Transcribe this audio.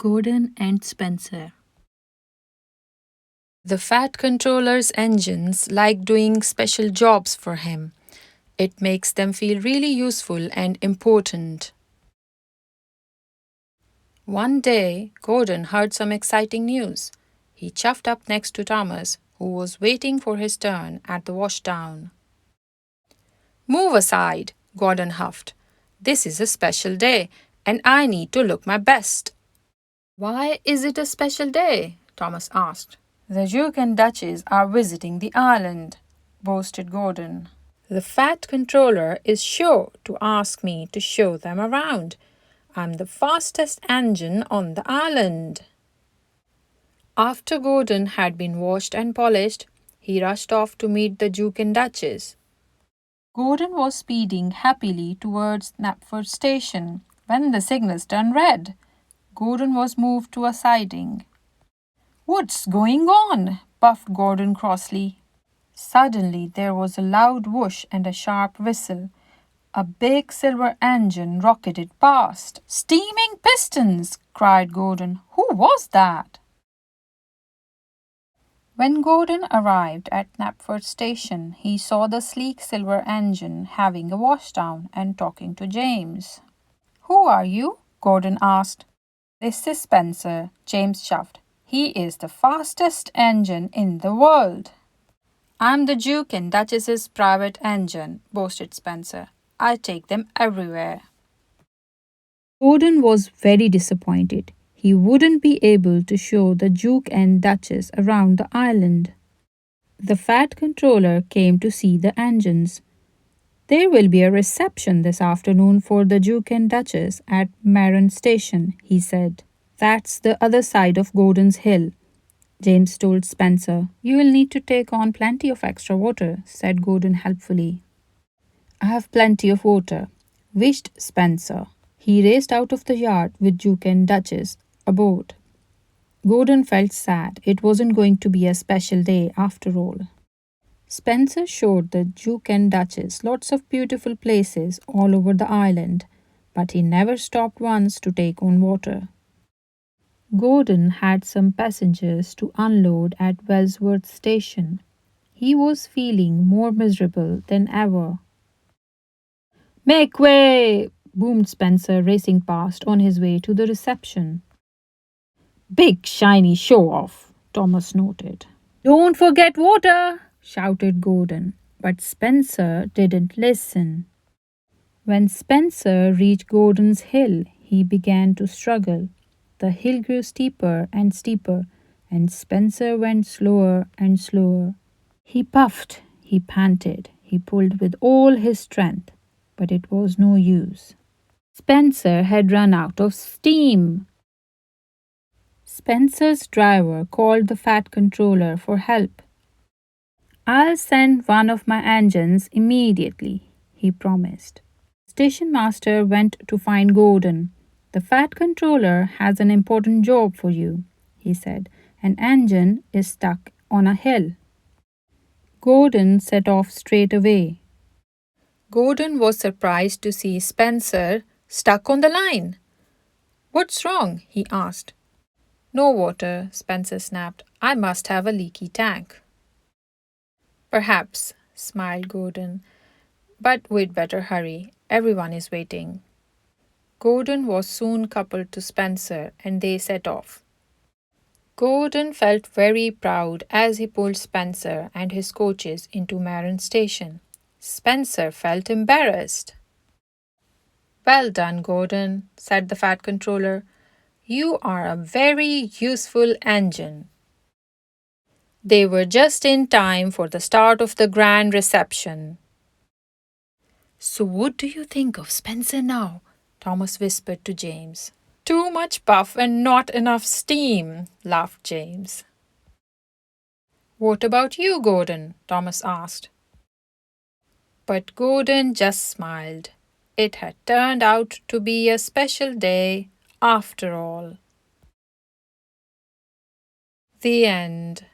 Gordon and Spencer. The Fat Controller's engines like doing special jobs for him. It makes them feel really useful and important. One day, Gordon heard some exciting news. He chuffed up next to Thomas, who was waiting for his turn at the washdown. Move aside, Gordon huffed. This is a special day, and I need to look my best. Why is it a special day? Thomas asked. The Duke and Duchess are visiting the island, boasted Gordon. The Fat Controller is sure to ask me to show them around. I'm the fastest engine on the island. After Gordon had been washed and polished, he rushed off to meet the Duke and Duchess. Gordon was speeding happily towards Knapford Station when the signals turned red. Gordon was moved to a siding. What's going on? Puffed Gordon crossly. Suddenly there was a loud whoosh and a sharp whistle. A big silver engine rocketed past. Steaming pistons! Cried Gordon. Who was that? When Gordon arrived at Knapford Station, he saw the sleek silver engine having a washdown and talking to James. Who are you? Gordon asked. This is Spencer, James shoved. He is the fastest engine in the world. I'm the Duke and Duchess's private engine, boasted Spencer. I take them everywhere. Gordon was very disappointed. He wouldn't be able to show the Duke and Duchess around the island. The Fat Controller came to see the engines. There will be a reception this afternoon for the Duke and Duchess at Maron Station, he said. That's the other side of Gordon's Hill, James told Spencer. You will need to take on plenty of extra water, said Gordon helpfully. I have plenty of water, wished Spencer. He raced out of the yard with Duke and Duchess aboard. Gordon felt sad. It wasn't going to be a special day after all. Spencer showed the Duke and Duchess lots of beautiful places all over the island, but he never stopped once to take on water. Gordon had some passengers to unload at Wellsworth Station. He was feeling more miserable than ever. Make way! Boomed Spencer, racing past on his way to the reception. Big shiny show-off, Thomas noted. Don't forget water, shouted Gordon, but Spencer didn't listen. When Spencer reached Gordon's hill, he began to struggle. The hill grew steeper and steeper, and Spencer went slower and slower. He puffed, he panted, he pulled with all his strength, but it was no use. Spencer had run out of steam. Spencer's driver called the Fat Controller for help. I'll send one of my engines immediately, he promised. Station master went to find Gordon. The Fat Controller has an important job for you, he said. An engine is stuck on a hill. Gordon set off straight away. Gordon was surprised to see Spencer stuck on the line. What's wrong? He asked. No water, Spencer snapped. I must have a leaky tank. Perhaps, smiled Gordon. But we'd better hurry. Everyone is waiting. Gordon was soon coupled to Spencer, and they set off. Gordon felt very proud as he pulled Spencer and his coaches into Maron Station. Spencer felt embarrassed. Well done, Gordon, said the Fat Controller. You are a very useful engine. They were just in time for the start of the grand reception. So what do you think of Spencer now? Thomas whispered to James. Too much puff and not enough steam, laughed James. What about you, Gordon? Thomas asked. But Gordon just smiled. It had turned out to be a special day after all. The end.